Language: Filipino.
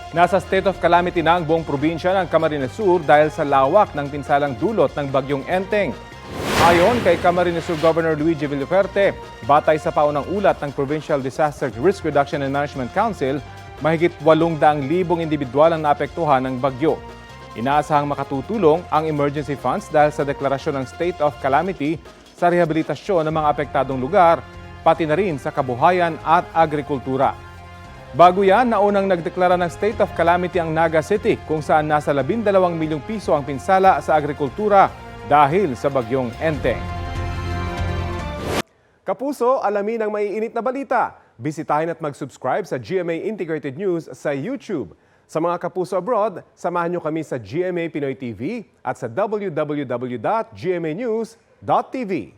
Nasa state of calamity na ang buong probinsya ng Camarines Sur dahil sa lawak ng pinsalang dulot ng bagyong Enteng. Ayon kay Camarines Sur Governor Luigi Villaferte, batay sa paunang ulat ng Provincial Disaster Risk Reduction and Management Council, mahigit 800,000 individual ang naapektuhan ng bagyo. Inaasahang makatutulong ang emergency funds dahil sa deklarasyon ng state of calamity sa rehabilitasyon ng mga apektadong lugar, pati na rin sa kabuhayan at agrikultura. Bago yan, naunang nagdeklara ng state of calamity ang Naga City kung saan nasa 12 milyong piso ang pinsala sa agrikultura dahil sa bagyong Enteng. Kapuso, alamin ang maiinit na balita. Bisitahin at mag-subscribe sa GMA Integrated News sa YouTube. Sa mga kapuso abroad, samahan nyo kami sa GMA Pinoy TV at sa www.gmanews.tv.